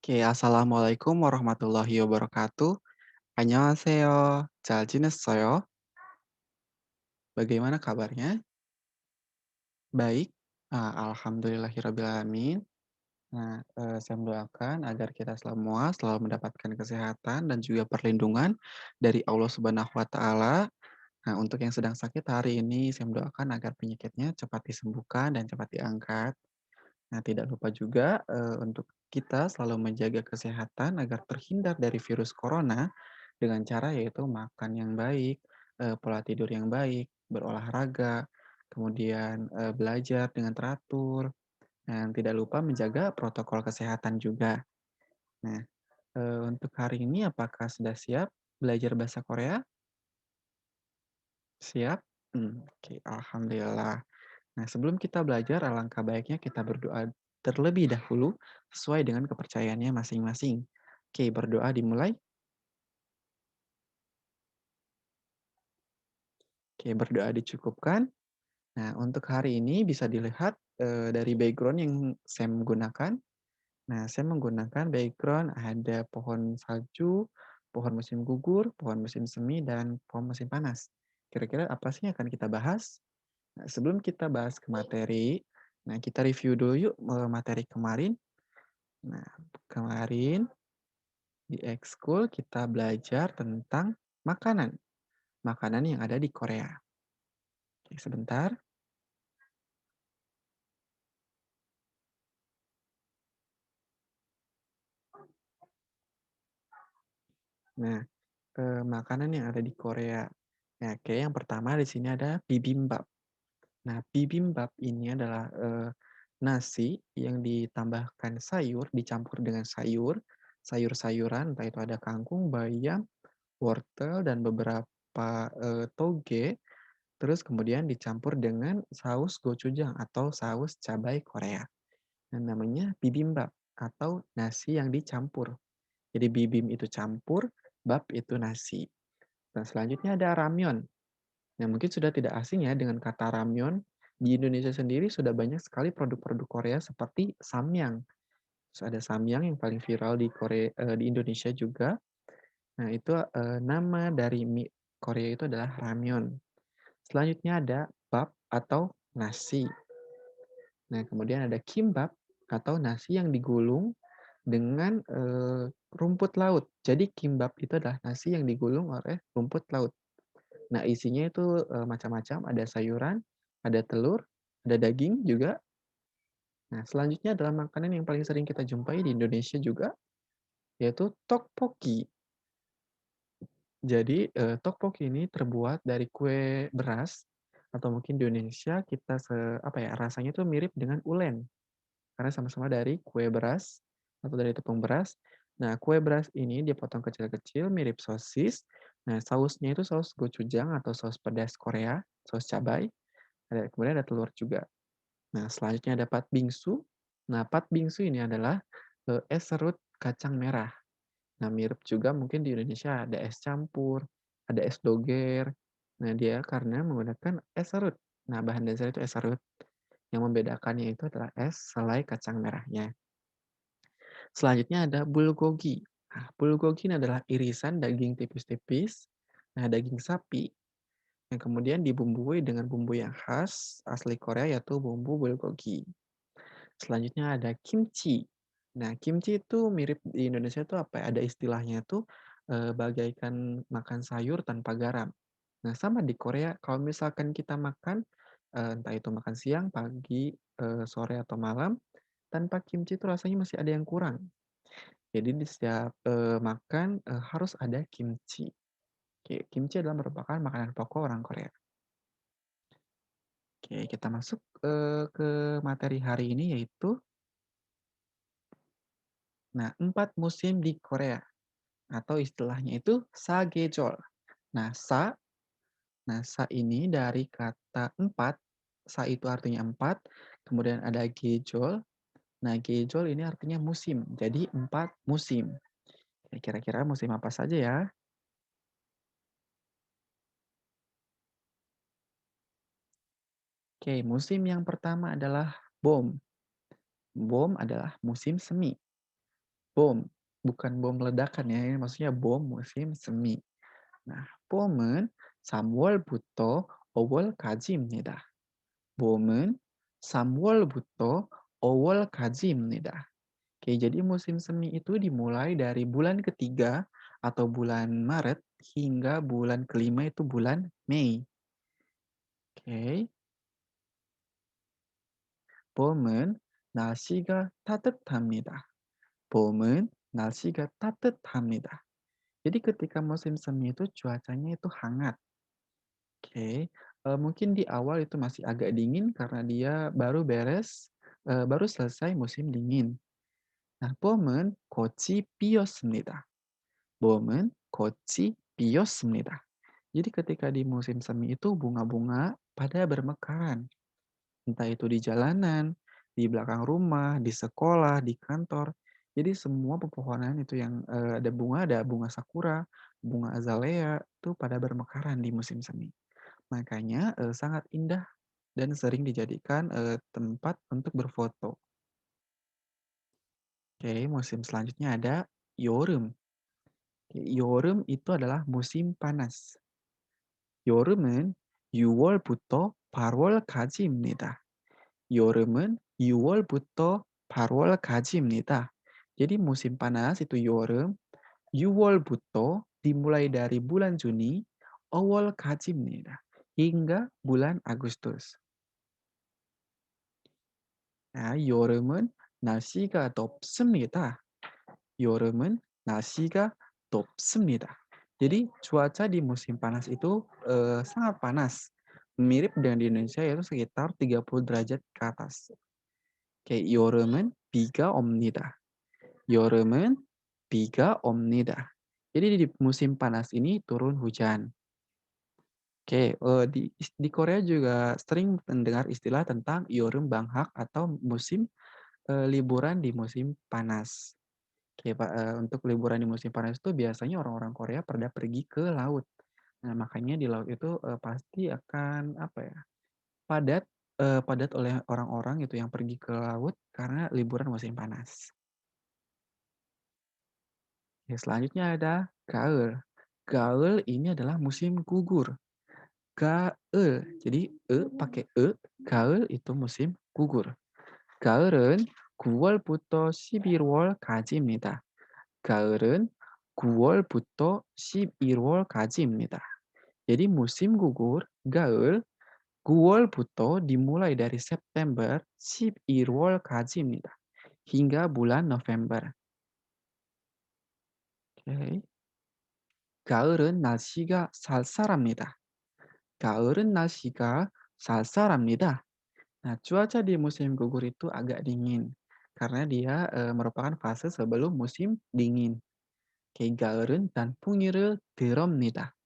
Oke, assalamualaikum warahmatullahi wabarakatuh. Annyeonghaseyo. 잘 지냈어요? Bagaimana kabarnya? Baik. Alhamdulillahirobbilalamin. Saya mendoakan agar kita semua selalu mendapatkan kesehatan dan juga perlindungan dari Allah Subhanahu wa Ta'ala. Nah, untuk yang sedang sakit hari ini, saya mendoakan agar penyakitnya cepat disembuhkan dan cepat diangkat. Nah, tidak lupa juga, untuk kita selalu menjaga kesehatan agar terhindar dari virus corona dengan cara yaitu makan yang baik, pola tidur yang baik, berolahraga, kemudian, belajar dengan teratur, dan tidak lupa menjaga protokol kesehatan juga. Nah, untuk hari ini apakah sudah siap belajar bahasa Korea? Siap? Oke, alhamdulillah. Nah, sebelum kita belajar, alangkah baiknya kita berdoa terlebih dahulu sesuai dengan kepercayaannya masing-masing. Oke, berdoa dimulai. Oke, berdoa dicukupkan. Nah, untuk hari ini bisa dilihat dari background yang saya menggunakan. Nah, saya menggunakan background ada pohon salju, pohon musim gugur, pohon musim semi, dan pohon musim panas. Kira-kira apa sih yang akan kita bahas? Nah, sebelum kita bahas ke materi, nah kita review dulu yuk materi kemarin. Nah, kemarin di ekskul kita belajar tentang makanan. Makanan yang ada di Korea. Oke, sebentar. Nah, makanan yang ada di Korea. Nah, oke, yang pertama di sini ada bibimbap. Nah, bibimbap ini adalah nasi yang ditambahkan sayur, dicampur dengan sayur, sayur-sayuran, entah itu ada kangkung, bayam, wortel, dan beberapa toge. Terus kemudian dicampur dengan saus gochujang atau saus cabai Korea. Yang namanya bibimbap atau nasi yang dicampur. Jadi bibim itu campur, bab itu nasi. Nah, selanjutnya ada ramyeon. Yang mungkin sudah tidak asing ya dengan kata ramyeon. Di Indonesia sendiri sudah banyak sekali produk-produk Korea seperti samyang. Terus ada samyang yang paling viral di Korea di Indonesia juga. Nah, itu nama dari mie Korea itu adalah ramyeon. Selanjutnya ada bap atau nasi. Nah, kemudian ada kimbap atau nasi yang digulung dengan rumput laut. Jadi kimbap itu adalah nasi yang digulung oleh rumput laut. Nah, isinya itu macam-macam, ada sayuran, ada telur, ada daging juga. Nah, selanjutnya adalah makanan yang paling sering kita jumpai di Indonesia juga, yaitu tteokbokki. Jadi, tteokbokki ini terbuat dari kue beras atau mungkin di Indonesia kita rasanya tuh mirip dengan ulen. Karena sama-sama dari kue beras atau dari tepung beras. Nah, kue beras ini dipotong kecil-kecil mirip sosis. Nah, sausnya itu saus gochujang atau saus pedas Korea, saus cabai. Kemudian ada telur juga. Nah, selanjutnya ada patbingsu. Nah, patbingsu ini adalah es serut kacang merah. Nah, mirip juga mungkin di Indonesia ada es campur, ada es doger. Nah, dia karena menggunakan es serut. Nah, bahan dasar itu es serut. Yang membedakannya itu adalah es selai kacang merahnya. Selanjutnya ada bulgogi. Nah, bulgogi ini adalah irisan daging tipis-tipis, nah daging sapi, yang kemudian dibumbui dengan bumbu yang khas asli Korea yaitu bumbu bulgogi. Selanjutnya ada kimchi. Nah, kimchi itu mirip di Indonesia itu apa ya, ada istilahnya tuh bagaikan makan sayur tanpa garam. Nah, sama di Korea kalau misalkan kita makan entah itu makan siang, pagi, sore atau malam, tanpa kimchi itu rasanya masih ada yang kurang. Jadi di setiap, makan, harus ada kimchi. Kimchi adalah merupakan makanan pokok orang Korea. Oke, kita masuk, ke materi hari ini yaitu, 4 musim di Korea atau istilahnya itu Sagejeol. Nah, sa ini dari kata 4, sa itu artinya 4, kemudian ada Gejol. Nah, Gejol ini artinya musim, jadi 4 musim. Kira-kira musim apa saja ya? Oke, musim yang pertama adalah Bom. Bom adalah musim semi. bom, bukan bom ledakan ya, ini maksudnya bom musim semi. Nah, 봄은 3월부터 5월까지입니다. 봄은 3월부터 5월까지입니다. Oke, jadi musim semi itu dimulai dari bulan ketiga atau bulan Maret hingga bulan kelima itu bulan Mei. Oke, 봄은 날씨가 따뜻합니다. 봄은 날씨가 따뜻합니다. Jadi ketika musim semi itu cuacanya itu hangat. Oke, mungkin di awal itu masih agak dingin karena dia baru selesai musim dingin. Nah, 봄은 꽃이 피었습니다. 봄은 꽃이 피었습니다. Jadi ketika di musim semi itu bunga-bunga pada bermekaran, entah itu di jalanan, di belakang rumah, di sekolah, di kantor. Jadi semua pepohonan itu yang, ada bunga sakura, bunga azalea, itu pada bermekaran di musim semi. Makanya, sangat indah dan sering dijadikan, tempat untuk berfoto. Oke, musim selanjutnya ada 여름. Oke, 여름 itu adalah musim panas. 여름은 6월부터 8월까지입니다. 여름은 6월부터 8월까지입니다. Jadi musim panas itu 여름, 6월부터 dimulai dari bulan Juni, 5월까지입니다. Hingga bulan Agustus. Nah, 여름은 날씨가 덥습니다. 여름은 날씨가 덥습니다. Jadi cuaca di musim panas itu sangat panas. Mirip dengan di Indonesia yaitu sekitar 30 derajat ke atas. Kayak 여름은 비가 옵니다. 여름은 비가 옵니다. Jadi di musim panas ini turun hujan. Oke, di Korea juga sering mendengar istilah tentang 여름 방학 atau musim liburan di musim panas. Oke, Pak, untuk liburan di musim panas itu biasanya orang-orang Korea pada pergi ke laut. Nah, makanya di laut itu, pasti akan apa ya, padat oleh orang-orang itu yang pergi ke laut karena liburan musim panas. Oke, selanjutnya ada gaul. Gaul ini adalah musim gugur. Gaul, jadi pakai gaul itu musim gugur. 가을은 9월부터 11월까지입니다. 가을은 9월부터 11월까지입니다. Jadi musim gugur, gaul, 9월부터 dimulai dari September, 11월까지입니다. Hingga bulan November. Oke. 가을은 날씨가 쌀쌀합니다. 가을은 날씨가 쌀쌀합니다. Nah, cuaca di musim gugur itu agak dingin karena dia merupakan fase sebelum musim dingin. 가을은 단풍이를 들옵니다.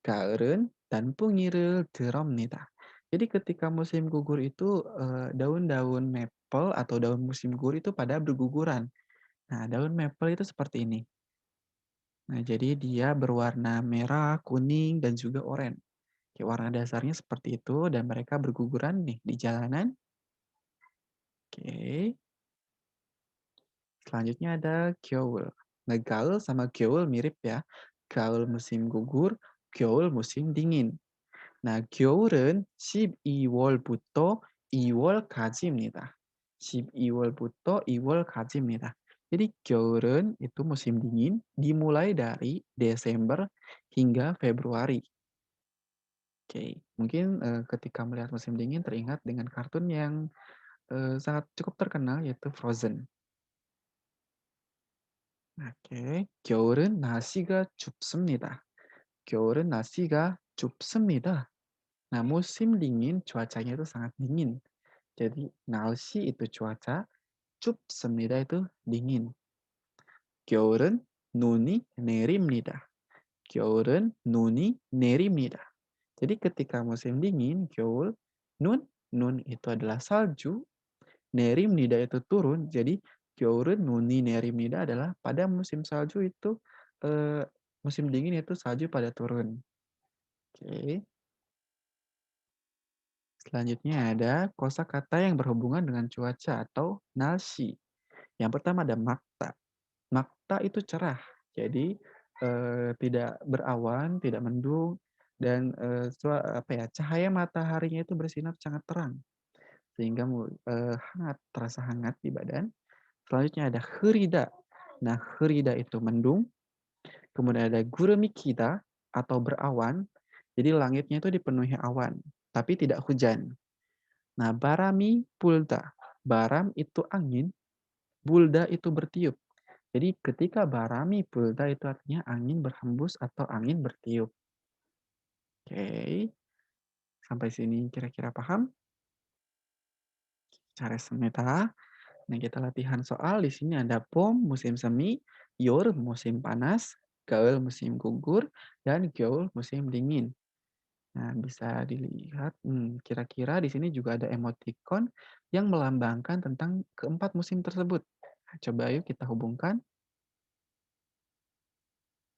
가을은 단풍이를 들옵니다. Jadi ketika musim gugur itu daun-daun maple atau daun musim gugur itu pada berguguran. Nah, daun maple itu seperti ini. Nah, jadi dia berwarna merah, kuning, dan juga oranye. Kayak warna dasarnya seperti itu dan mereka berguguran nih di jalanan. Oke. Selanjutnya ada 겨울. Nah, gaul sama 겨울 mirip ya. Gaul musim gugur, 겨울 musim dingin. Nah, 겨울은 12월부터 2월까지입니다. 12월부터 2월까지입니다. Jadi 겨울은 itu musim dingin dimulai dari Desember hingga Februari. Oke, mungkin ketika melihat musim dingin teringat dengan kartun yang sangat cukup terkenal yaitu Frozen. 오케이. 겨울은 날씨가 춥습니다. 겨울은 날씨가 춥습니다. Nah, musim dingin cuacanya itu sangat dingin. Jadi, 날씨 itu cuaca, 춥습니다 itu dingin. 겨울은 눈이 내립니다. 겨울은 눈이 내립니다. Jadi ketika musim dingin, 겨울, nun itu adalah salju, nerimnida itu turun, jadi 겨울은 눈이 내립니다 adalah pada musim salju itu, musim dingin itu salju pada turun. Oke. Selanjutnya ada kosakata yang berhubungan dengan cuaca atau 날씨. Yang pertama ada makta. Makta itu cerah, jadi, tidak berawan, tidak mendung, dan, apa ya, cahaya mataharinya itu bersinar sangat terang, sehingga hangat, terasa hangat di badan. Selanjutnya ada Kherida. Nah, Kherida itu mendung, kemudian ada Guremikida atau berawan, jadi langitnya itu dipenuhi awan, tapi tidak hujan. Nah, Barami Pulta. Baram itu angin, Bulda itu bertiup. Jadi ketika Barami Pulta itu artinya angin berhembus atau angin bertiup. Oke, sampai sini kira-kira paham? Cara semeta. Nah, kita latihan soal. Di sini ada POM musim semi, YUR musim panas, GAUL musim gugur, dan GYOL musim dingin. Nah, bisa dilihat, kira-kira di sini juga ada emoticon yang melambangkan tentang keempat musim tersebut. Nah, coba yuk kita hubungkan.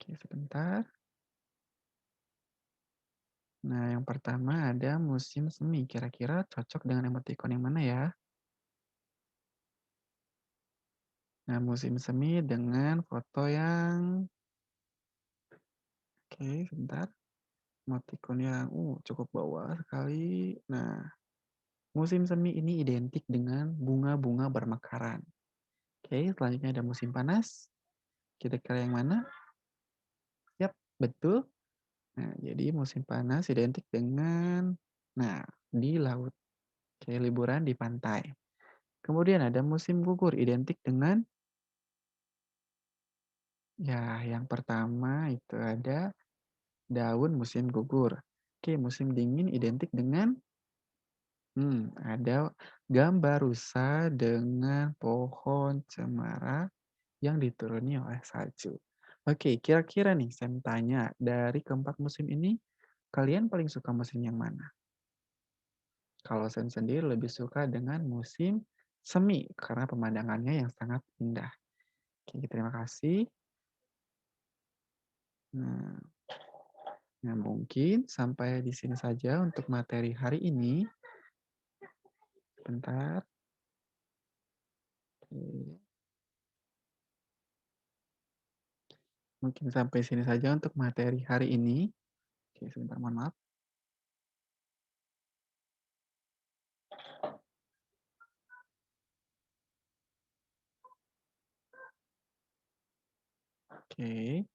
Oke, sebentar. Nah, yang pertama ada musim semi. Kira-kira cocok dengan emoticon yang mana ya? Nah, musim semi dengan foto yang oke, sebentar. Emoticon yang cukup bawah sekali. Nah, musim semi ini identik dengan bunga-bunga bermekaran. Oke, selanjutnya ada musim panas. Kira-kira yang mana? Yap, betul. Nah, jadi musim panas identik dengan di laut. Kayak liburan di pantai. Kemudian ada musim gugur identik dengan ya yang pertama itu ada daun musim gugur. Oke, musim dingin identik dengan ada gambar rusa dengan pohon cemara yang dituruni oleh salju. Oke, kira-kira nih saya mau tanya, dari keempat musim ini, kalian paling suka musim yang mana? Kalau saya sendiri lebih suka dengan musim semi, karena pemandangannya yang sangat indah. Oke, terima kasih. Nah, nah, mungkin sampai di sini saja untuk materi hari ini. Bentar. Oke. Mungkin sampai sini saja untuk materi hari ini. Oke, sebentar, mohon maaf. Oke.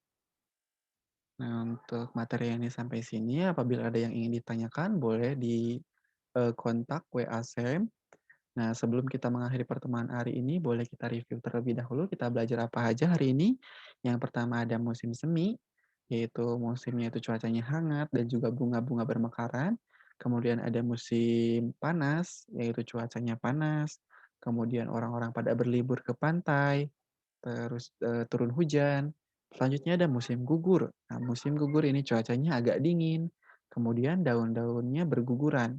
Nah, untuk materi ini sampai sini, apabila ada yang ingin ditanyakan, boleh di kontak WA Sam. Nah, sebelum kita mengakhiri pertemuan hari ini, boleh kita review terlebih dahulu. Kita belajar apa aja hari ini. Yang pertama ada musim semi, yaitu musimnya itu cuacanya hangat dan juga bunga-bunga bermekaran. Kemudian ada musim panas, yaitu cuacanya panas. Kemudian orang-orang pada berlibur ke pantai, terus turun hujan. Selanjutnya ada musim gugur. Nah, musim gugur ini cuacanya agak dingin. Kemudian daun-daunnya berguguran.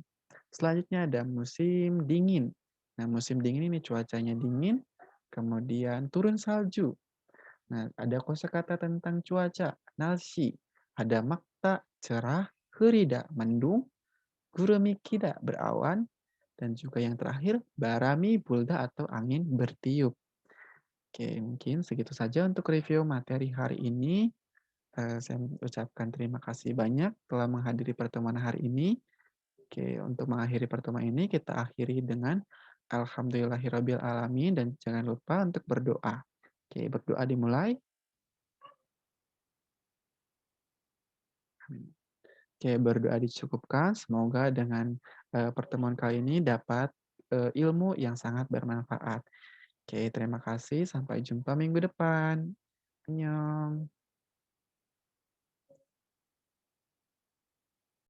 Selanjutnya ada musim dingin. Nah, musim dingin ini cuacanya dingin, kemudian turun salju. Nah, ada kosakata tentang cuaca, nalsi. Ada makta, cerah, hurida, mendung, gurumikida, berawan, dan juga yang terakhir, barami, bulda atau angin bertiup. Oke, mungkin segitu saja untuk review materi hari ini. Saya ucapkan terima kasih banyak telah menghadiri pertemuan hari ini. Oke, untuk mengakhiri pertemuan ini kita akhiri dengan alhamdulillahirabbil alamin dan jangan lupa untuk berdoa. Oke, berdoa dimulai. Amin. Oke, berdoa dicukupkan. Semoga dengan pertemuan kali ini dapat ilmu yang sangat bermanfaat. Oke, terima kasih. Sampai jumpa minggu depan. Annyeong.